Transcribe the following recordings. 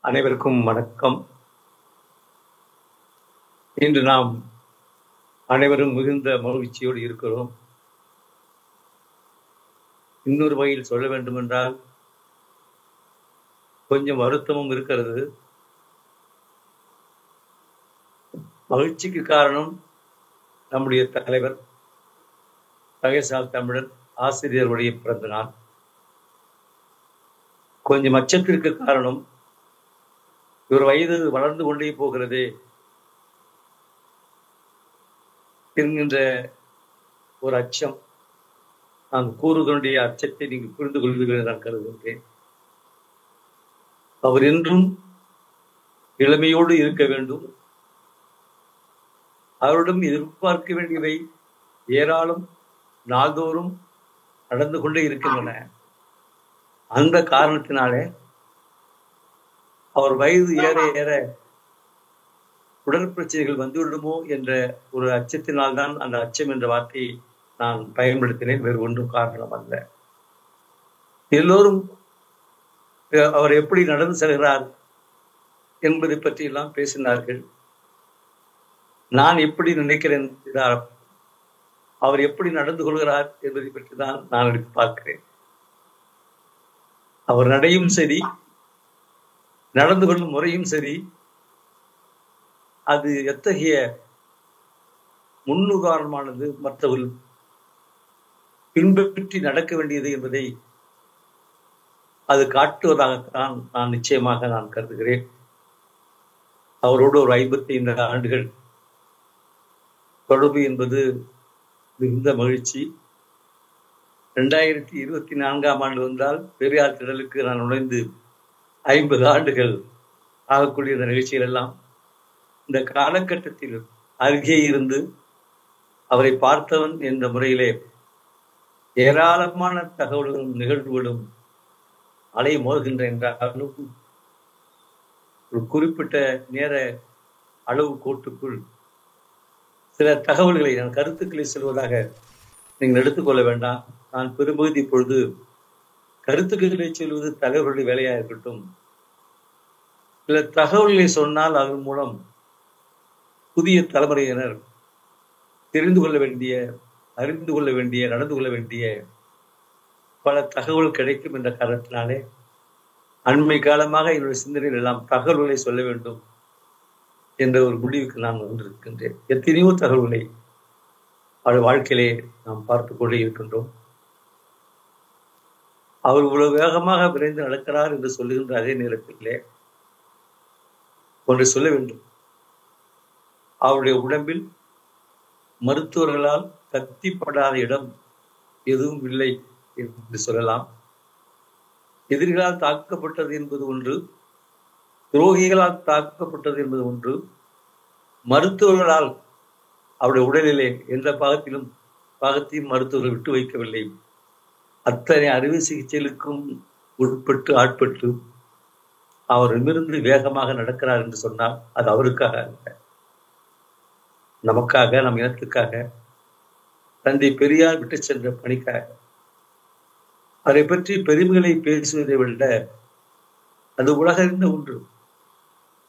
அனைவருக்கும் வணக்கம். இன்று நாம் அனைவரும் மிகுந்த மகிழ்ச்சியோடு இருக்கிறோம். இன்னொரு வகையில் சொல்ல வேண்டுமென்றால் கொஞ்சம் வருத்தமும் இருக்கிறது. மகிழ்ச்சிக்கு காரணம் நம்முடைய தலைவர் தகைசால் தமிழர் ஆசிரியருடைய பிறந்த நாள். கொஞ்சம் அச்சத்திற்கு காரணம் இவர் வயது வளர்ந்து கொண்டே போகிறதே என்கின்ற ஒரு அச்சம். நான் கூறுகளுடைய அச்சத்தை நீங்கள் புரிந்து கொள்வீர்கள் நான் கருதுகின்றேன். அவர் என்றும் இளமையோடு இருக்க வேண்டும். அவரிடம் எதிர்பார்க்க வேண்டியவை ஏராளம் நாள்தோறும் நடந்து கொண்டே இருக்கின்றன. அந்த காரணத்தினாலே அவர் வயது ஏற ஏற உடல் பிரச்சனைகள் வந்துவிடுமோ என்ற ஒரு அச்சத்தினால்தான் அந்த அச்சம் என்ற வார்த்தையை நான் பயன்படுத்தினேன். வேறு ஒன்றும் காரணம் அல்ல. எல்லோரும் அவர் எப்படி நடந்து செல்கிறார் என்பதை பற்றி எல்லாம் பேசினார்கள். நான் எப்படி நினைக்கிறேன், அவர் எப்படி நடந்து கொள்கிறார் என்பதை பற்றி தான் நான் எடுத்து பார்க்கிறேன். அவர் நடையும் சரி, நடந்து கொள்ளும் முறையும் சரி, அது எத்தகைய முன்னுதாரணமானது, மற்றவர்கள் பின்பற்றி நடக்க வேண்டியது என்பதை அது காட்டுவதாகத்தான் நான் நிச்சயமாக நான் கருதுகிறேன். அவரோடு ஒரு 55 ஆண்டுகள் தொடர்பு என்பது மிகுந்த மகிழ்ச்சி. 2024 ஆண்டு வந்தால் பெரியார் திடலுக்கு நான் நுழைந்து 50 ஆண்டுகள் ஆகக்கூடிய இந்த நிகழ்ச்சிகள் எல்லாம் இந்த காலகட்டத்தில் அருகே இருந்து அவரை பார்த்தவன் என்ற முறையிலே ஏராளமான தகவல்களும் நிகழ்வுகளும் அலை மோதுகின்ற என்றாலும் ஒரு குறிப்பிட்ட நேர அளவு கோட்டுக்குள் சில தகவல்களை, நான் கருத்துக்களை சொல்வதாக நீங்கள் எடுத்துக்கொள்ள வேண்டாம். நான் பெரும்பகுதி இப்பொழுது கருத்துக்களை சொல்வது தலைவர்களுடைய வேலையாக இருக்கட்டும். சில தகவல்களை சொன்னால் அதன் மூலம் புதிய தலைமுறையினர் தெரிந்து கொள்ள வேண்டிய, அறிந்து கொள்ள வேண்டிய, நடந்து கொள்ள வேண்டிய பல தகவல் கிடைக்கும் என்ற காரணத்தினாலே அண்மை காலமாக என்னுடைய சிந்தனையில் எல்லாம் தகவல்களை சொல்ல வேண்டும் என்ற ஒரு முடிவுக்கு நான் வந்திருக்கின்றேன். எத்தனையோ தகவல்களை அவருடைய வாழ்க்கையிலே நாம் பார்த்து கொண்டே இருக்கின்றோம். அவர் இவ்வளவு வேகமாக விரைந்து நடக்கிறார் என்று சொல்லுகின்ற அதே நேரத்திலே ஒன்றை சொல்ல வேண்டும். அவருடைய உடம்பில் மருத்துவர்களால் கத்திப்படாத இடம் எதுவும் இல்லை என்று சொல்லலாம். எதிரிகளால் தாக்கப்பட்டது என்பது ஒன்று, துரோகிகளால் தாக்கப்பட்டது என்பது ஒன்று. மருத்துவர்களால் அவருடைய உடலிலே எந்த பாகத்தையும் மருத்துவர்கள் விட்டு வைக்கவில்லை. அத்தனை அறுவை சிகிச்சைகளுக்கும் ஆட்பட்டு அவர் நிமிர்ந்து வேகமாக நடக்கிறார் என்று சொன்னால் அது அவருக்காக அல்ல, நமக்காக, நம் இனத்துக்காக, தந்தை பெரியார் விட்டு சென்ற பணிக்காக. அவரை பற்றி பெருமைகளை பேசுவதை விட அது உலகறிந்த ஒன்று.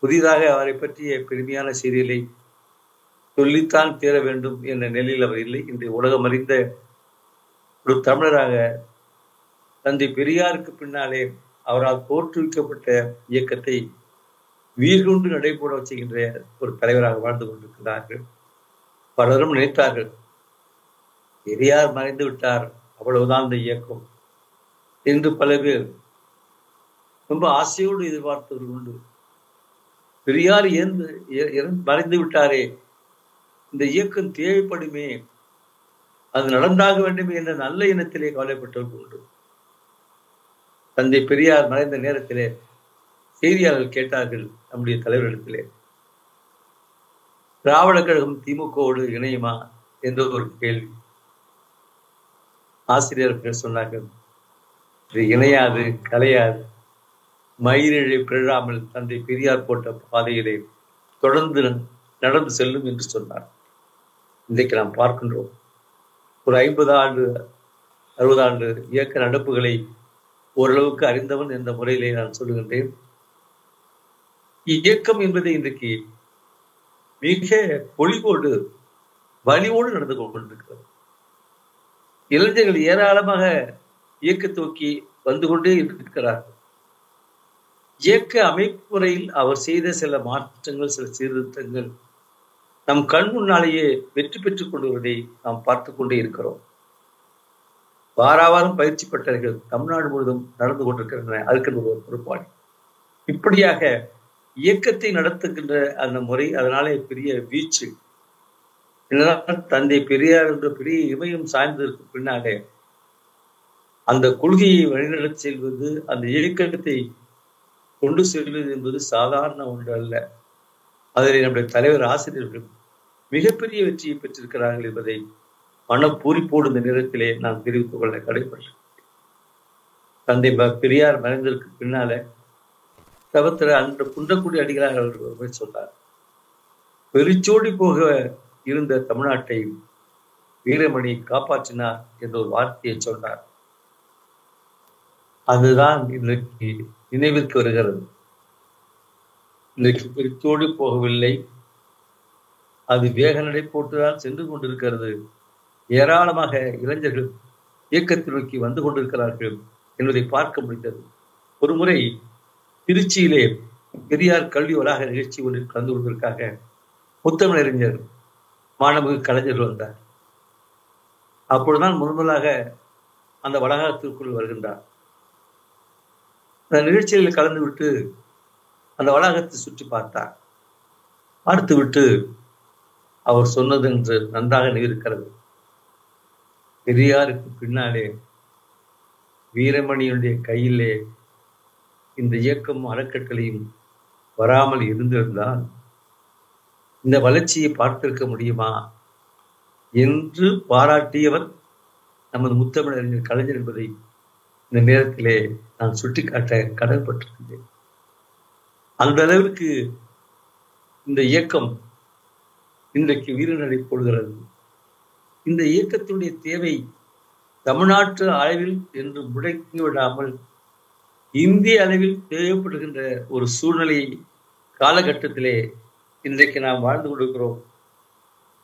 புதிதாக அவரை பற்றிய பெருமையான செய்திகளை சொல்லித்தான் தீர வேண்டும் என்ற நிலையில் அவர் இல்லை. இன்றைய உலகம் அறிந்த ஒரு தமிழராக தந்தை பெரியாருக்கு பின்னாலே அவரால் தோற்றுவிக்கப்பட்ட இயக்கத்தை வீர்கொண்டு நடைபோட செய்கின்ற ஒரு தலைவராக வாழ்ந்து கொண்டிருக்கிறார்கள். பலரும் நினைத்தார்கள், பெரியார் மறைந்து விட்டார், அவ்வளவுதான் இந்த இயக்கம் என்று பல பேர் ரொம்ப ஆசையோடு எதிர்பார்த்தவர்கள் உண்டு. பெரியார் மறைந்து விட்டாரே, இந்த இயக்கம் தேவைப்படுமே, அது நடந்தாக வேண்டுமே என்ற நல்ல எண்ணத்திலே கவலைப்பட்டவர்கள் உண்டு. தந்தை பெரியார் மறைந்த நேரத்திலே செய்தியாளர்கள் கேட்டார்கள் நம்முடைய தலைவரிடத்திலே, திராவிட கழகம் திமுகவோடு இணையுமா என்ற ஒரு கேள்வி. ஆசிரியர்கள் சொன்னார்கள், இது இணையாது, கலையாது, மயிரிழை பிறழாமல் தந்தை பெரியார் போட்ட பாதையிலே தொடர்ந்து நடந்து செல்லும் என்று சொன்னார். இன்றைக்கு நாம் பார்க்கின்றோம், ஒரு 50 ஆண்டு 60 ஆண்டு இயக்க நடப்புகளை ஓரளவுக்கு அறிந்தவன் என்ற முறையிலே நான் சொல்லுகின்றேன். இயக்கம் என்பதை இன்றைக்கு மிக பொலிவோடு வலிவோடு நடந்து கொண்டிருக்கிறது. இளைஞர்கள் ஏராளமாக இயக்கத்தை நோக்கி வந்து கொண்டே இருக்கிறார்கள். இயக்க அமைப்புறையில் அவர் செய்த சில மாற்றங்கள், சில சீர்திருத்தங்கள் நம் கண் முன்னாலேயே வெற்றி பெற்றுக் கொண்டு வருவதை நாம் பார்த்து கொண்டே இருக்கிறோம். வாராவாரம் பயிற்சி பட்டறைகள் தமிழ்நாடு முழுவதும் நடந்து கொண்டிருக்கின்றன. அதுக்கு ஒரு பொறுப்பாளி. இப்படியாக இயக்கத்தை நடத்துகின்ற அந்த முறை, அதனாலே பெரிய வீச்சு. தந்தை பெரியார் என்ற பெரிய இமயம் சாய்ந்ததற்கு பின்னாலே அந்த கொள்கையை வழிநடத்தி செல்வது, அந்த இயக்கத்தை கொண்டு செல்வது என்பது சாதாரண ஒன்று அல்ல. அதில் நம்முடைய தலைவர் ஆசிரியர்கள் மிகப்பெரிய வெற்றியை பெற்றிருக்கிறார்கள் என்பதை மனப்பூரிப்போடு இந்த நேரத்திலே நான் தெரிவித்துக் கொள்ள கடைப்பட்டேன். தந்தை பெரியார் மறைந்ததற்கு பின்னால தவத்திர அன்று குன்றக்குடி அடிகளார் அவர்கள் சொன்னார், வெறிச்சோடி போக இருந்த தமிழ்நாட்டை வீரமணி காப்பாற்றினார் என்ற ஒரு வார்த்தையை சொன்னார். அதுதான் இன்றைக்கு நினைவிற்கு வருகிறது. இன்றைக்கு வெறிச்சோடி போகவில்லை, அது வேக நடை போட்டுதான் சென்று கொண்டிருக்கிறது. ஏராளமாக இளைஞர்கள் இயக்கத்தை நோக்கி வந்து கொண்டிருக்கிறார்கள் என்பதை பார்க்க முடிந்தது. ஒரு முறை திருச்சியிலே பெரியார் கல்வி வளாக நிகழ்ச்சி ஒன்றில் கலந்து கொள்வதற்காக முத்தமிழறிஞர் மாணவ கலைஞர் வந்தார். அப்பொழுதுதான் முதலாக அந்த வளாகத்திற்குள் வருகின்றார். அந்த நிகழ்ச்சிகளில் கலந்து விட்டு அந்த வளாகத்தை சுற்றி பார்த்தார். பார்த்து விட்டு அவர் சொன்னது என்று நன்றாக நினைவிருக்கிறது. பெரியாருக்கு பின்னாலே வீரமணியுடைய கையிலே இந்த இயக்கம் அறக்கட்டளையும் வராமல் இருந்திருந்தால் இந்த வளர்ச்சியை பார்த்திருக்க முடியுமா என்று பாராட்டியவர் நமது முத்தமிழறிஞர் கலைஞர் என்பதை இந்த நேரத்திலே நான் சுட்டிக்காட்ட கடமைப்பட்டிருக்கின்றேன். அந்த அளவிற்கு இந்த இயக்கம் இன்றைக்கு வீரநடை போடுகிறது. இந்த இயக்கத்தினுடைய தேவை தமிழ்நாட்டு அளவில் என்று முடக்கி விடாமல் இந்திய அளவில் தேவைப்படுகின்ற ஒரு சூழ்நிலை காலகட்டத்திலே இன்றைக்கு நாம் வாழ்ந்து கொண்டிருக்கிறோம்.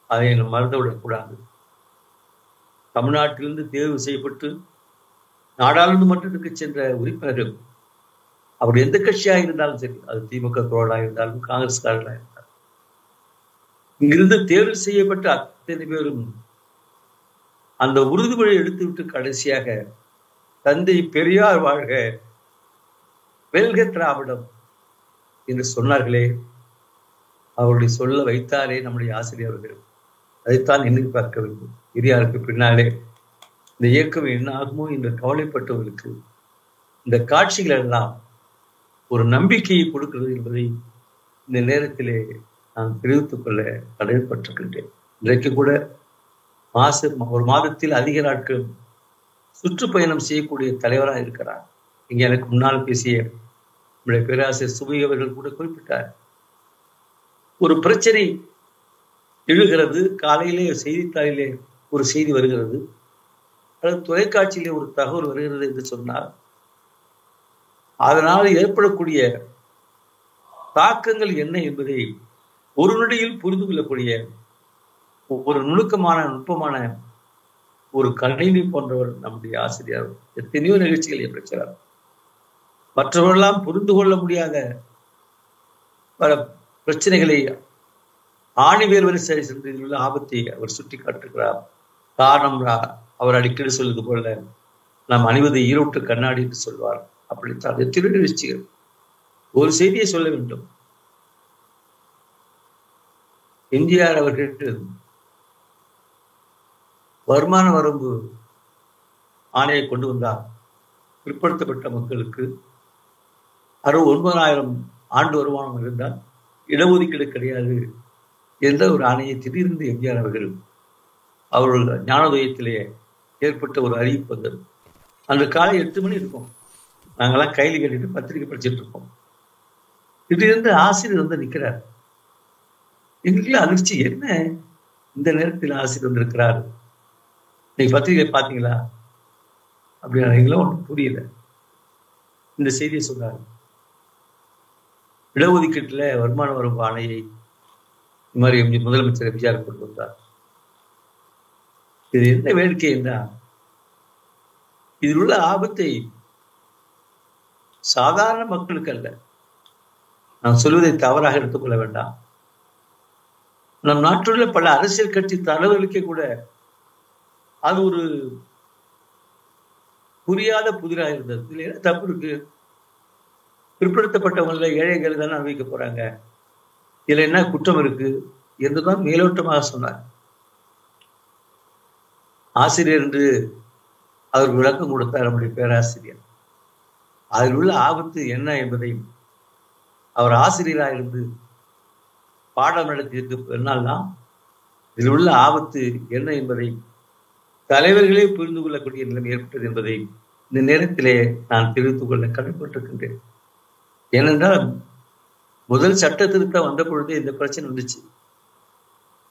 அதை நாம் மறந்துவிடக்கூடாது. தமிழ்நாட்டிலிருந்து தேர்வு செய்யப்பட்டு நாடாளுமன்றத்துக்கு சென்ற உறுப்பினர்கள் அவர் எந்த கட்சியாக இருந்தாலும் சரி, அது திமுக தோழராக இருந்தாலும் காங்கிரஸ்காரர்களாக இருந்தாலும், இங்கிருந்து தேர்வு செய்யப்பட்ட அத்தனை பேரும் அந்த உறுதிமொழி எடுத்துவிட்டு கடைசியாக தந்தை பெரியார் வாழ்க, வெல்க திராவிடம் என்று சொன்னார்களே, அவருடைய சொல்ல வைத்தாரே நம்முடைய ஆசிரியர்கள். அதைத்தான் எண்ணி பார்க்க வேண்டும். பெரியாருக்கு பின்னாலே இந்த இயக்கம் என்ன ஆகுமோ என்று கவலைப்பட்டவர்களுக்கு இந்த காட்சிகள் எல்லாம் ஒரு நம்பிக்கையை கொடுக்கிறது என்பதை இந்த நேரத்திலே நான் தெரிவித்துக் கொள்ள கடமைப்பட்டிருக்கின்றேன். இன்றைக்கு கூட ஒரு மாதத்தில் அதிக நாட்கள் சுற்றுப்பயணம் செய்யக்கூடிய தலைவராக இருக்கிறார். இங்க எனக்கு முன்னால் பேசிய நம்முடைய பேராசிரியர் சுபை அவர்கள் கூட குறிப்பிட்டார். ஒரு பிரச்சனை எழுகிறது, காலையிலே செய்தித்தாளிலே ஒரு செய்தி வருகிறது, அல்லது தொலைக்காட்சியிலே ஒரு தகவல் வருகிறது என்று சொன்னால் அதனால் ஏற்படக்கூடிய தாக்கங்கள் என்ன என்பதை ஒரு நொடியில் புரிந்து கொள்ளக்கூடிய ஒரு நுட்பமான ஒரு கணினி போன்றவர் நம்முடைய ஆசிரியர். எத்தனையோ நிகழ்ச்சிகளை பெற்றார். மற்றவர்களெல்லாம் புரிந்து கொள்ள முடியாத பல பிரச்சனைகளை ஆணிவேர் வரை சென்றுள்ள ஆபத்தை அவர் சுட்டி காட்டுகிறார். காரணம் அவர் அடிக்கடி சொல்வது போல நாம் அணிவது ஈரோட்டு கண்ணாடி என்று சொல்வார். அப்படித்தான் எத்தனை நிகழ்ச்சிகள். ஒரு செய்தியை சொல்ல வேண்டும். எம்ஜிஆர் அவர்கள் வருமான வரம்பு ஆணையை கொண்டு வந்தார். பிற்படுத்தப்பட்ட மக்களுக்கு 69,000 ஆண்டு வருமானம் இருந்தால் இடஒதுக்கீடு கிடையாது என்ற ஒரு ஆணையை திடீர்ந்து எம்ஜிஆர் அவர்கள் ஞானோதயத்திலே ஏற்பட்ட ஒரு அறிவிப்பு வந்தது. அன்று காலை 8 மணி இருக்கும். நாங்கெல்லாம் கையில் கட்டிட்டு பத்திரிகை படிச்சுட்டு இருக்கோம். திடீர்ந்து ஆசிரியர் வந்து நிற்கிறார். எங்களுக்கு அதிர்ச்சி, என்ன இந்த நேரத்தில் ஆசிரியர் வந்திருக்கிறார், நீங்க பத்திரிகை பார்த்தீங்களா அப்படின்னா? எங்களும் ஒன்றும் புரியல. இந்த செய்தியை சொன்னார். இடஒதுக்கீட்டுல வருமான வரம்பு ஆணையை இந்த மாதிரி முதலமைச்சர் எம்ஜிஆர் கொண்டு வந்தார். இது என்ன வேடிக்கை என்றால், இதில் உள்ள ஆபத்தை சாதாரண மக்களுக்கு அல்ல, நான் சொல்வதை தவறாக எடுத்துக்கொள்ள வேண்டாம், நம் நாட்டிலுள்ள பல அரசியல் கட்சி தலைவர்களுக்கே கூட அது ஒரு புரியாத புதிராக இருந்தது. இதுல என்ன தப்பு இருக்கு? பிற்படுத்தப்பட்டவங்கள ஏழைகள் தானே அனுபவிக்க போறாங்க, இதுல என்ன குற்றம் இருக்கு என்றுதான் மேலோட்டமாக சொன்னார். ஆசிரியர் என்று அவர் விளக்கம் கொடுத்தார் நம்முடைய பேராசிரியர். அதில் உள்ள ஆபத்து என்ன என்பதையும் அவர் ஆசிரியராக இருந்து பாடம் நடத்தியதற்கு பின்னால்தான் இதில் உள்ள ஆபத்து என்ன என்பதை தலைவர்களே புரிந்து கொள்ளக்கூடிய நிலைமை ஏற்பட்டது என்பதை இந்த நேரத்திலே நான் தெரிவித்துக் கொள்ள கடமைப்பட்டிருக்கின்றேன். ஏனென்றால் முதல் சட்ட திருத்தம் வந்த பொழுதே இந்த பிரச்சனை வந்துச்சு.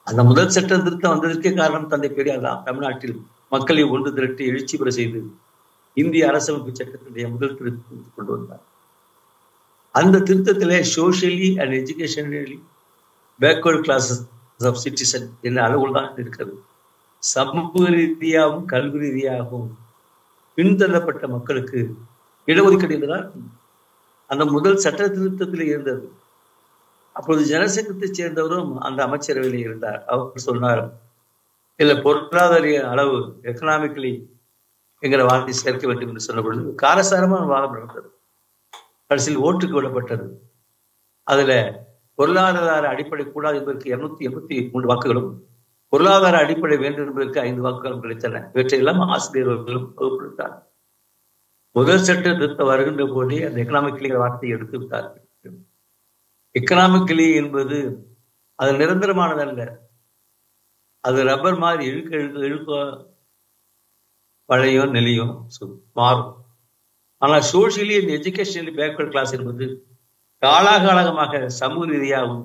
அந்த முதல் சட்ட திருத்தம் வந்ததற்கே காரணம் தந்தை பெரியார் தான். தமிழ்நாட்டில் மக்களை ஒன்று திரட்டி எழுச்சி பெற செய்து இந்திய அரசமைப்பு சட்டத்தினுடைய முதல் திருத்தத்தை கொண்டு வந்தார். அந்த திருத்தத்திலே socially and educationally backward classes of citizen என்ற அளவுகள் தான் இருக்கிறது. சமூக ரீதியாகவும் கல்வி ரீதியாகவும் பின்தள்ளப்பட்ட மக்களுக்கு இடஒதுக்கீடு என்றுதான் அந்த முதல் சட்ட திருத்தத்தில் இருந்தது. அப்பொழுது ஜனசங்கத்தைச் சேர்ந்தவரும் அந்த அமைச்சரவையில் இருந்தார். அவர் சொன்னார், இல்ல பொருளாதார அளவு எக்கனாமிக்கலி என்கிற வார்த்தை சேர்க்க வேண்டும் என்று சொன்ன பொழுது காரசாரமான வாதம் நடந்தது. கடைசியில் ஓட்டுக்கு விடப்பட்டது. அதுல பொருளாதார அடிப்படை கூடாது என்பதற்கு 283 வாக்குகளும், பொருளாதார அடிப்படை வேண்டும் என்பதற்கு 5 வாக்குகளும் கிடைத்தன. இவற்றையெல்லாம் ஆசிரியர்களும் வகுப்படுத்தார். முதல் சட்ட திருத்தம் வருகின்ற போதே அந்த எக்கனாமிக்கலி வார்த்தையை எடுத்து விட்டார்கள். எக்கனாமிக்கலி என்பது அது நிரந்தரமானதல்ல, அது ரப்பர் மாதிரி இழுக்க பழையும் நெளியும் மாறும். ஆனால் socially and educationally backward class என்பது காலாகாலமாக சமூக ரீதியாகவும்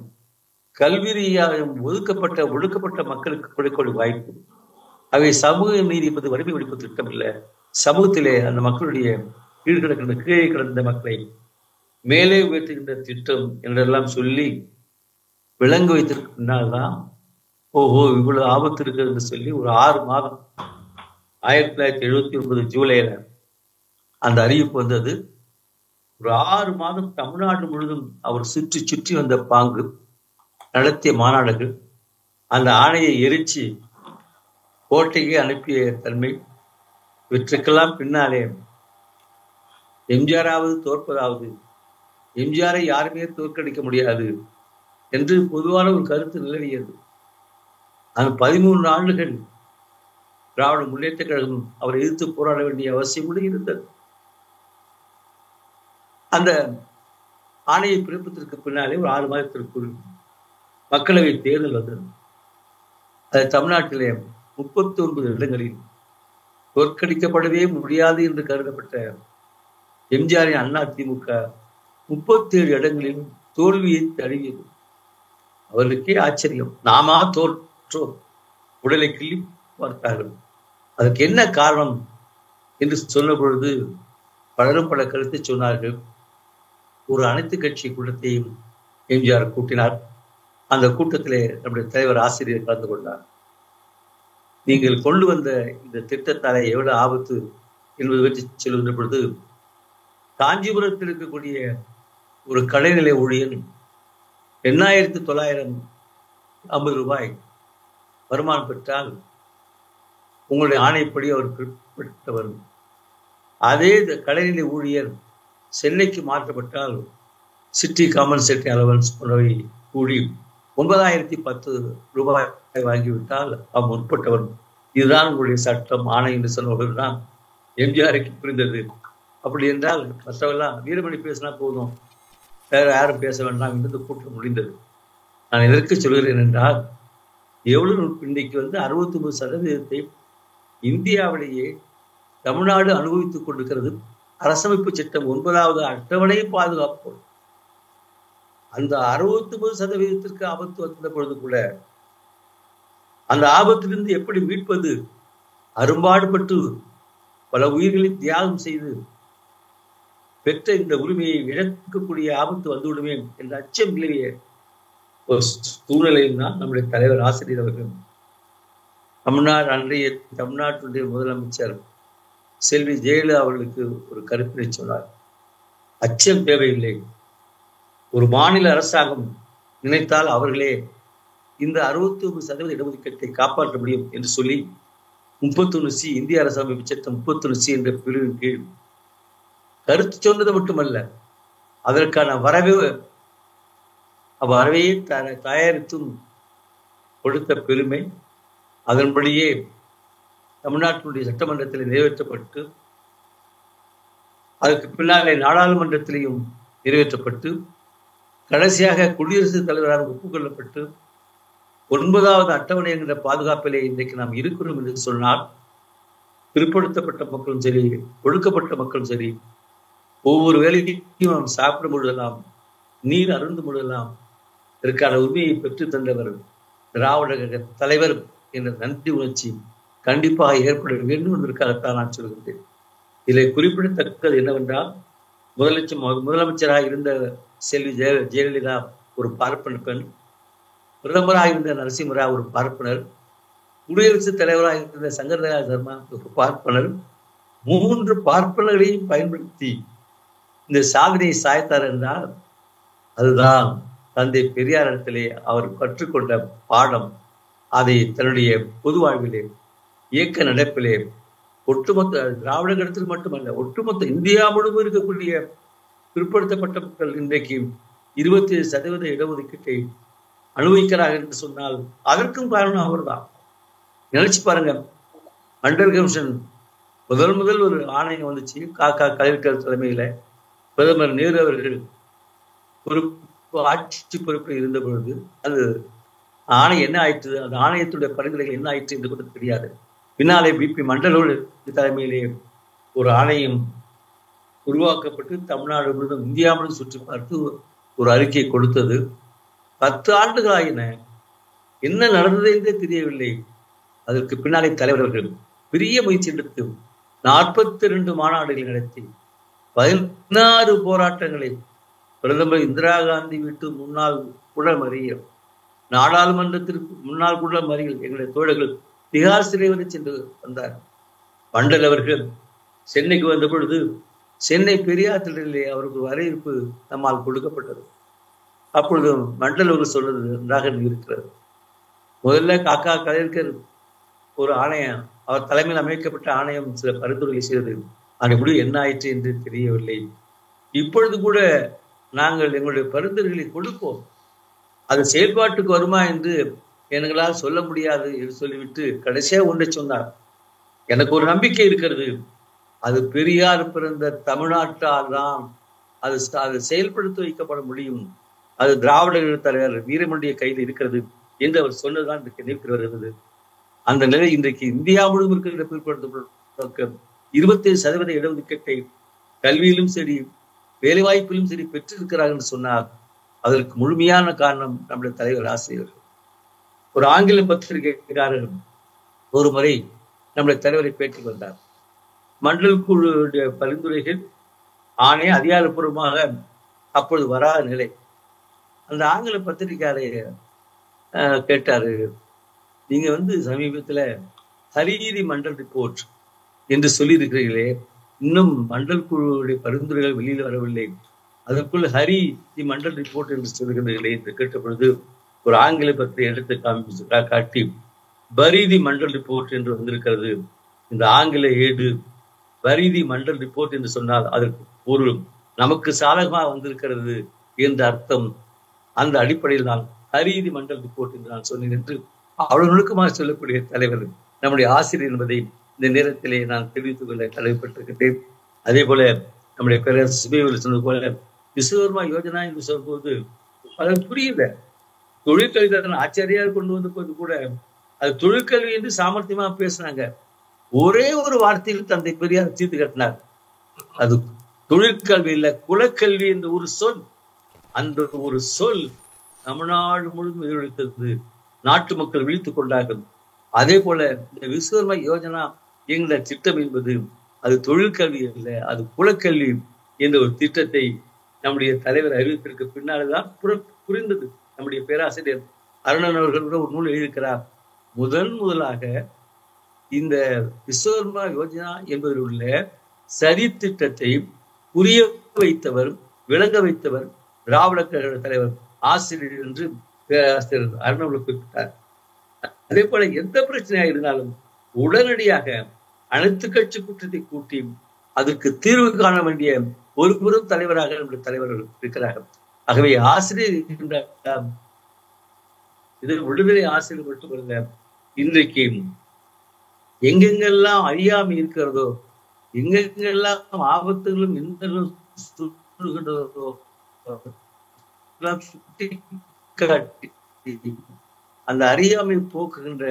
கல்வி ரீதியாகவும் ஒடுக்கப்பட்ட மக்களுக்கு கொடுக்கக்கூடிய வாய்ப்பு. அவை சமூக நீதி என்பது வறுமை ஒழிப்பு திட்டம் இல்லை. சமூகத்திலே அந்த மக்களுடைய கீழே கிடந்த மக்களை மேலே உயர்த்துகின்ற திட்டம் என்றெல்லாம் சொல்லி விளங்க வைத்திருக்கு. பின்னால்தான் ஓஹோ இவ்வளவு ஆபத்து இருக்கிறது என்று சொல்லி ஒரு 6 மாதம் 1979 ஜூலைல அந்த அறிவிப்பு வந்தது. ஒரு 6 மாதம் தமிழ்நாடு முழுவதும் அவர் சுற்றி வந்த பாங்கு, நடத்திய மாநாடுகள், அந்த ஆணையை எரிச்சு கோட்டைக்கு அனுப்பிய தன்மை, இவற்றுக்கெல்லாம் பின்னாலே எம்ஜிஆராவது தோற்பதாவது, எம்ஜிஆரை யாருமே தோற்கடிக்க முடியாது என்று பொதுவான ஒரு கருத்து நிலவியது. அந்த 13 ஆண்டுகள் திராவிட முன்னேற்ற கழகம் அவரை எதிர்த்து போராட வேண்டிய அவசியம் கூட இருந்தது. அந்த ஆணையை பிறப்பதற்கு பின்னாலே ஒரு 6 மாதத்திற்குள் மக்களவை தேர்தல் வந்தது. அது தமிழ்நாட்டிலே 39 இடங்களில் தோற்கடிக்கப்படவே முடியாது என்று கருதப்பட்ட எம்ஜிஆரின் அதிமுக 37 இடங்களில் தோல்வியை தழுவியது. அவர்களுக்கே ஆச்சரியம், நாமா தோற்றோம், உடலை கிள்ளி பார்த்தார்கள். அதற்கு என்ன காரணம் என்று சொன்ன பொழுது பலரும் பல கருத்தை சொன்னார்கள். ஒரு அனைத்து கட்சி கூட்டத்தையும் எம்ஜிஆர் கூட்டினார். அந்த கூட்டத்திலே நம்முடைய தலைவர் ஆசிரியர் கலந்து கொண்டார். நீங்கள் கொண்டு வந்த இந்த திட்டத்தாலே எவ்வளவு ஆபத்து என்பது பற்றி சொல்லுகின்ற பொழுது, காஞ்சிபுரத்தில் இருக்கக்கூடிய ஒரு கடைநிலை ஊழியன் 8,950 ரூபாய் வருமானம் பெற்றால் உங்களுடைய ஆணைப்படி அவர் குறிப்பிட்டவர். அதே கடைநிலை ஊழியர் சென்னைக்கு மாற்றப்பட்டால் சிட்டி காம்பன்சேட்டரி அலவன்ஸ் போன்றவை கூடி 9,010 ரூபாய் வாங்கிவிட்டால் அவர் முற்பட்டவர். இதுதான் உங்களுடைய சட்டம் ஆணை என்று சொன்னவர்கள் தான் எம்ஜிஆருக்கு புரிந்தது. அப்படி என்றால் மற்றவெல்லாம் வீரமணி பேசினா போதும், வேற யாரும் பேச வேண்டாம் என்று கூட்டம் முடிந்தது. நான் எதற்கு சொல்கிறேன் என்றால், எவ்வளவு இன்றைக்கு 69% இந்தியாவிலேயே தமிழ்நாடு அனுபவித்துக் கொண்டிருக்கிறது. அரசமைப்பு சட்டம் 9வது அட்டவணையை பாதுகாப்போம். அந்த 69% ஆபத்து வந்த பொழுது கூட அந்த ஆபத்திலிருந்து எப்படி மீட்பது, அரும்பாடுபட்டு பல உயிர்களை தியாகம் செய்து பெற்ற இந்த உரிமையை இழக்கக்கூடிய ஆபத்து வந்துவிடுமே என்ற அச்சம் நிலவிய ஒரு சூழ்நிலையில் தான் நம்முடைய தலைவர் ஆசிரியர் அவர்கள் அன்றைய தமிழ்நாட்டுடைய முதலமைச்சர் செல்வி ஜெயலலிதா அவர்களுக்கு ஒரு கருத்தினை சொன்னார். அச்சம் தேவையில்லை, ஒரு மாநில அரசாங்கம் நினைத்தால் அவர்களே இந்த 69% இடஒதுக்கீட்டை காப்பாற்ற முடியும் என்று சொல்லி 31C இந்திய அரசமைப்பு சட்டம் 31C என்ற பிரிவின் கீழ் கருத்து சொன்னது மட்டுமல்ல, அதற்கான வரவையை தயாரித்தும் கொடுத்த பெருமை அதன்படியே தமிழ்நாட்டினுடைய சட்டமன்றத்தில் நிறைவேற்றப்பட்டு அதற்கு பின்னாலே நாடாளுமன்றத்திலேயும் நிறைவேற்றப்பட்டு கடைசியாக குடியரசுத் தலைவராக ஒப்புக்கொள்ளப்பட்டு 9வது அட்டவணை என்கிற பாதுகாப்பிலே இன்றைக்கு நாம் இருக்கிறோம் என்று சொன்னால், பிற்படுத்தப்பட்ட மக்களும் சரி, ஒடுக்கப்பட்ட மக்களும் சரி, ஒவ்வொரு வேலைக்கும் நாம் சாப்பிடும் பொழுதெல்லாம், நீர் அருந்தும் பொழுதெல்லாம் இதற்கான உரிமையை பெற்று தந்தவர் திராவிட தலைவர் என்ற நன்றி உணர்ச்சி கண்டிப்பாக ஏற்பட வேண்டும் என்பதற்காகத்தான் நான் சொல்கின்றேன். இதில் குறிப்பிடத்தக்கது என்னவென்றால், முதலமைச்சராக இருந்த செல்வி ஜெயலலிதா ஒரு பார்ப்பன பெண், பிரதமராக இருந்த நரசிம்மராவ் ஒரு பார்ப்பனர், குடியரசுத் தலைவராக இருந்த சங்கரதயாள் சர்மா ஒரு பார்ப்பனர், 3 பார்ப்பனர்களையும் பயன்படுத்தி இந்த சாதனையை சாய்த்தார் என்றால் அதுதான் தந்தை பெரியாரிடத்திலே அவர் கற்றுக்கொண்ட பாடம். அதை தன்னுடைய பொது வாழ்விலே, இயக்க நடப்பிலே, ஒட்டுமொத்த திராவிட கருத்தில் மட்டுமல்ல, ஒட்டுமொத்த இந்தியா முழுவதும் இருக்கக்கூடிய பிற்படுத்தப்பட்ட மக்கள் இன்றைக்கு 27% இடஒதுக்கீட்டை அனுபவிக்கிறார்கள் என்று சொன்னால் அதற்கும் காரணம் அவர்தான். நினைச்சு பாருங்க, மண்டல் கமிஷன் முதல் ஒரு ஆணையம் வந்துச்சு, காக்கா கலைஞர் தலைமையில. பிரதமர் நேரு அவர்கள் ஆட்சி பொறுப்பில் இருந்த பொழுது அது ஆணையம் என்ன ஆயிற்று, அந்த ஆணையத்துடைய பரிந்துரைகள் என்ன ஆயிற்று என்று கூட தெரியாது. பின்னாலே பிபி மண்டலோடு தலைமையிலே ஒரு ஆணையம் உருவாக்கப்பட்டு தமிழ்நாடு முழுவதும், இந்தியா முழுவதும் சுற்றி பார்த்து ஒரு அறிக்கை கொடுத்தது. 10 ஆண்டுகள் ஆயின, என்ன நடந்தது என்றே தெரியவில்லை. அதற்கு பின்னாலே தலைவர்கள் பெரிய முயற்சி எடுத்து 42 மாநாடுகளை நடத்தி 16 போராட்டங்களை பிரதமர் இந்திரா காந்தி வீட்டு முன்னாள் குழல் மறியல், நாடாளுமன்றத்திற்கு முன்னாள் குழல் மறியல் எங்களுடைய தோழர்கள் திகார் சிறை வரை சென்று வந்தார். மண்டல் அவர்கள் சென்னைக்கு வந்த பொழுது சென்னை பெரியார் திடலிலே அவருக்கு வரவேற்பு நம்மால் கொடுக்கப்பட்டது. அப்பொழுது மண்டல் அவர்கள் சொன்னது நன்றாக இருக்கிறது. முதல்ல காக்கா கலைஞர் ஒரு ஆணையம், அவர் தலைமையில் அமைக்கப்பட்ட ஆணையம் சில பரிந்துரைகளை செய்தது. அந்த முடிவு என்ன ஆயிற்று என்று தெரியவில்லை. இப்பொழுது கூட நாங்கள் எங்களுடைய பரிந்துரைகளை கொடுப்போம், அது செயல்பாட்டுக்கு வருமா என்று எங்களால் சொல்ல முடியாது என்று சொல்லிவிட்டு கடைசியாக ஒன்றை சொன்னார். எனக்கு ஒரு நம்பிக்கை இருக்கிறது, அது பெரியார் பிறந்த தமிழ்நாட்டால் தான் அது செயல்படுத்தி வைக்கப்பட முடியும், அது திராவிட தலைவர் வீரமணிய கையில் இருக்கிறது என்று அவர் சொன்னதுதான் இன்றைக்கு நினைவு வருகிறது. அந்த நிலை இன்றைக்கு இந்தியா முழுவதும் இருக்கிற பிற்படுத்தப்பட்ட 27% இடஒதுக்கீட்டை கல்வியிலும் சரி வேலைவாய்ப்பிலும் சரி பெற்றிருக்கிறார்கள் என்று சொன்னார். அதற்கு முழுமையான காரணம் நம்முடைய தலைவர் ஆசிரியர். ஒரு ஆங்கில பத்திரிகைக்காரர் ஒரு முறை நம்முடைய தலைவரை பேட்டி வந்தார். மண்டல் குழுடைய பரிந்துரைகள் ஆணைய அதிகாரப்பூர்வமாக அப்பொழுது வராத நிலை. அந்த ஆங்கில பத்திரிகையாரை கேட்டாரு, நீங்க சமீபத்துல ஹரிதி மண்டல் ரிப்போர்ட் என்று சொல்லி இருக்கிறீர்களே, இன்னும் மண்டல் குழுவுடைய பரிந்துரைகள் வெளியில் வரவில்லை, அதற்குள் ஹரி தி மண்டல் ரிப்போர்ட் என்று சொல்லுகிறீர்களே என்று கேட்ட பொழுது ஒரு ஆங்கில பத்திரிகை எடுத்து காட்டி பரிதி மண்டல் ரிப்போர்ட் என்று வந்திருக்கிறது. இந்த ஆங்கில ஏடு பரிதி மண்டல் ரிப்போர்ட் என்று சொன்னால் அதற்கு பொருள் நமக்கு சாதகமாக வந்திருக்கிறது என்ற அர்த்தம். அந்த அடிப்படையில் நான் ஹரிதி மண்டல் ரிப்போர்ட் என்று நான் சொன்னேன் என்று அவ்வளவு நுணுக்கமாக சொல்லக்கூடிய தலைவர் நம்முடைய ஆசிரியர் என்பதை இந்த நேரத்திலே நான் தெரிவித்துக் கொள்ள கடமைப்பட்டிருக்கிறேன். அதே போல நம்முடைய பேரரசு சிபிஎல் சொன்னது போல விஸ்வகர்மா யோஜனா என்று சொல்லும்போது அதற்கு புரியல. தொழிற்கல்வி ஆச்சாரியார் கொண்டு வந்த போது கூட அது தொழிற்கல்வி என்று சாமர்த்தியமா பேசினாங்க. ஒரே ஒரு வார்த்தையில் தந்தை பெரியார் தீர்த்து கட்டினார். அது தொழிற்கல்வி இல்ல, குலக்கல்வி என்ற ஒரு சொல். அந்த ஒரு சொல் தமிழ்நாடு முழுவதும் எதிரொலித்தது. நாட்டு மக்கள் விழித்துக் கொண்டார்கள். அதே போல இந்த விஸ்வகர்மா யோஜனா என்கிற திட்டம் என்பது அது தொழிற்கல்வி அல்ல, அது குலக்கல்வி என்ற ஒரு திட்டத்தை நம்முடைய தலைவர் அறிவித்திற்கு பின்னால்தான் புரிந்தது. நம்முடைய பேராசிரியர் அருணன் அவர்கள் கூட ஒரு நூல் எழுதியிருக்கிறார். முதலாக இந்த விஸ்வகர்மா யோஜனா என்பதில் உள்ள சரி திட்டத்தை புரிய வைத்தவர், விளங்க வைத்தவர் திராவிட கழக தலைவர் ஆசிரியர் என்று பேராசிரியர் அருணன் குறிப்பிட்டார். அதே போல எந்த பிரச்சனையாக இருந்தாலும் உடனடியாக அனைத்து கட்சி கூட்டத்தை கூட்டி அதற்கு தீர்வு காண வேண்டிய ஒரு பெரும் தலைவராக நம்முடைய தலைவர்கள் இருக்கிறார்கள். ஆகவே ஆசிரியர் இது விடுதலை ஆசிரியர் மட்டுமல்ல, இன்றைக்கு எங்கெங்கெல்லாம் அறியாமை இருக்கிறதோ, எங்கெங்கெல்லாம் ஆபத்துகளும் இன்னலும் சொல்லுகின்றதோ அந்த அறியாமை போக்குகின்ற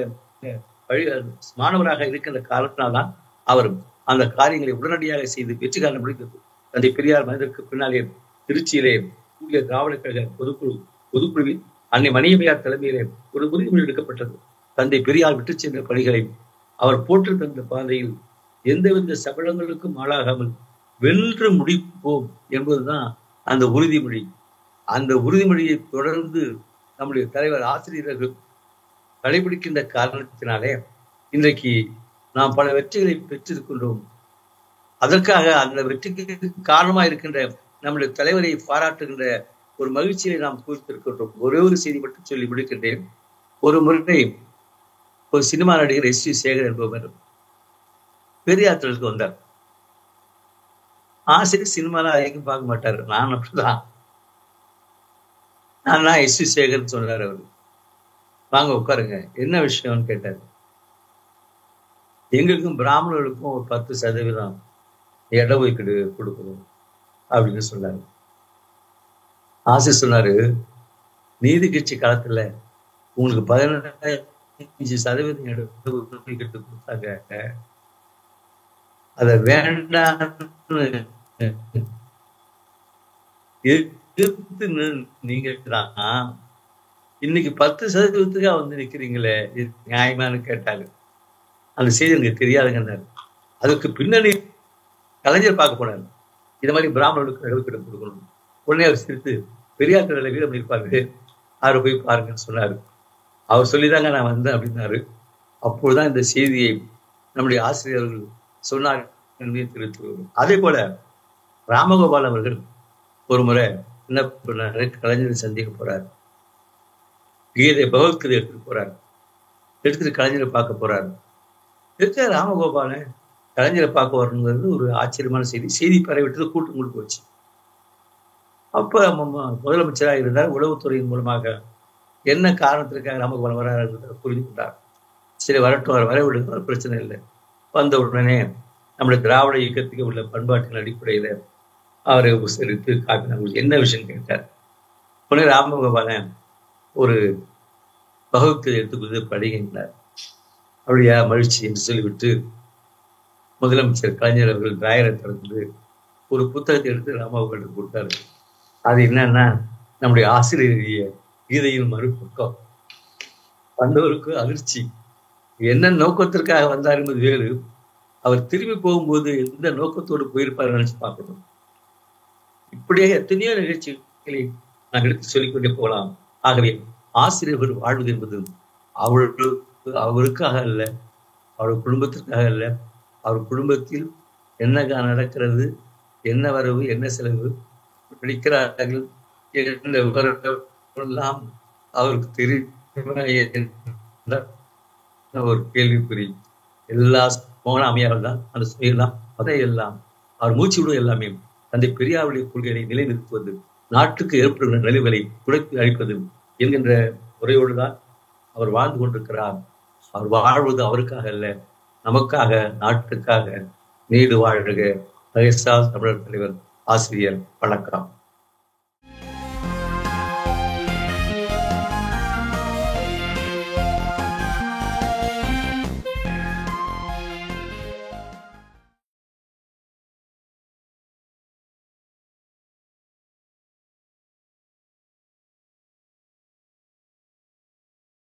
மாணவராக இருக்கின்ற காலத்தினால்தான் அவர் அந்த காரியங்களை உடனடியாக செய்து வெற்றி காண முடிந்தது. தந்தை பெரியார் மனிதருக்கு பின்னாலே திருச்சியிலே கூடிய திராவிட கழக பொதுக்குழுவில் அன்னை மணியம்மையார் தலைமையிலே ஒரு உறுதிமொழி எடுக்கப்பட்டது. தந்தை பெரியார் விட்டு சென்ற பணிகளை அவர் போற்று தந்த பாதையில் எந்தவித சபலங்களுக்கும் ஆளாகாமல் வென்று முடிப்போம் என்பதுதான் அந்த உறுதிமொழி. அந்த உறுதிமொழியை தொடர்ந்து நம்முடைய தலைவர் ஆசிரியர்கள் கடைபிடிக்கின்ற காரணத்தினாலே இன்றைக்கு நாம் பல வெற்றிகளை பெற்றிருக்கின்றோம். அதற்காக அந்த வெற்றிக்கு காரணமாக இருக்கின்ற நம்முடைய தலைவரை பாராட்டுகின்ற ஒரு மகிழ்ச்சியை நாம் குறித்திருக்கின்றோம். ஒரே ஒரு செய்தி மட்டும் சொல்லி முடிக்கின்றேன். ஒரு முறை ஒரு சினிமா நடிகர் S.V. சேகர் என்பவர் பெரியாற்றலுக்கு வந்தார். ஆசிரியர் சினிமாலாம் அதிகம் பார்க்க மாட்டார். நான் அப்படிதான். நான் S.V. சேகர் சொன்னார். அவரு வாங்க உட்காருங்க, என்ன விஷயம்னு கேட்டார். எங்களுக்கும் பிராமணர்களுக்கும் ஒரு 10% இடஒதுக்கீடு கொடுக்கணும் அப்படின்னு சொன்னாரு. ஆசிரியர் சொன்னாரு, நீதி கட்சி காலத்துல உங்களுக்கு 15% இடஒதுக்கீடு கொடுத்தாங்க, அத வேண்டாம்னு எதிர்த்து நீங்க இன்னைக்கு 10% வந்து நிக்கிறீங்களே, நியாயமானு கேட்டாரு. அந்த செய்தி எனக்கு தெரியாதுங்கன்னாரு. அதுக்கு பின்னணி கலைஞர் பார்க்க போனாரு. இந்த மாதிரி பிராமணர்களுக்கு இடஒதுக்கீடு கொடுக்கணும். உடனே அவர் சிரித்து, பெரியார் கடலை வீரம் இருப்பாரு, அவரை போய் பாருங்கன்னு சொன்னாரு. அவர் சொல்லிதாங்க நான் வந்தேன் அப்படின்னாரு. அப்பொழுதுதான் இந்த செய்தியை நம்முடைய ஆசிரியர்கள் சொன்னார் என்பதை தெரிவித்துள்ளோம். அதே போல ராமகோபால் அவர்கள் ஒரு முறை என்ன பண்ணாரு, கலைஞரை சந்திக்க போறாரு. கீதை பகவத்கீதை எடுத்துட்டு போறாரு. எடுத்துட்டு கலைஞரை பார்க்க போறாரு. எடுத்த ராமகோபாலன் கலைஞரை பார்க்க வரணுங்கிறது ஒரு ஆச்சரியமான செய்தி பரவிட்டது, கூட்டம் கொண்டு போச்சு. அப்ப முதலமைச்சராக இருந்தார். உளவுத்துறையின் மூலமாக என்ன காரணத்திற்காக ராமகோபாலன் வராரு புரிந்து கொண்டார். சரி வரட்டும், வர விடுங்க, பிரச்சனை இல்லை. வந்த உடனே நம்முடைய திராவிட இயக்கத்துக்கு உள்ள பண்பாட்டின் அடிப்படையில அவரை உபசரித்து காட்டினாங்க. என்ன விஷயம் கேட்டார். உடனே ராமகோபாலன் ஒரு பகவத்கீதை எடுத்துக்கொண்டு படிக்கின்றார். அப்படியா, மகிழ்ச்சி என்று சொல்லிவிட்டு முதலமைச்சர் கலைஞர் அவர்கள் டிராயரை திறந்து ஒரு புத்தகத்தை எடுத்து ராமகோபாலுக்கு கொடுத்தாரு. அது என்னன்னா, நம்முடைய ஆசிரியரிய கீதையின் மறுபக்கம். வந்தவருக்கு அதிர்ச்சி. என்ன நோக்கத்திற்காக வந்தார் என்பது வேறு, அவர் திரும்பி போகும்போது எந்த நோக்கத்தோடு போயிருப்பார் நினைச்சு பார்க்கணும். இப்படியே எத்தனையோ நிகழ்ச்சிகளை நான் எடுத்து சொல்லிக்கொண்டே போகலாம். ஆகவே ஆசிரியர்கள் வாழ்வது என்பது அவருக்காக அல்ல, அவர் குடும்பத்திற்காக அல்ல, அவர் குடும்பத்தில் என்ன நடக்கிறது, என்ன வரவு, என்ன செலவு, படிக்கிறார்கள் என்ற விவரமெல்லாம் அவருக்கு தெரியும். ஒரு கேள்விக்குறி. எல்லா மோகன அமையார்கள் தான் அந்த சுமையெல்லாம் அதையெல்லாம் அவர் மூச்சு விடுவது எல்லாமே தந்தை பெரியாருடைய கொள்கையை நிலைநிறுத்துவது, நாட்டுக்கு ஏற்படுகிற நிலைவுகளை துடைத்து அளிப்பது என்கின்ற முறையோடு தான் அவர் வாழ்ந்து கொண்டிருக்கிறார். அவர் வாழ்வது அவருக்காக அல்ல, நமக்காக, நாட்டுக்காக. நீடு வாழ்க தமிழர் தலைவர் ஆசிரியர். வணக்கம்.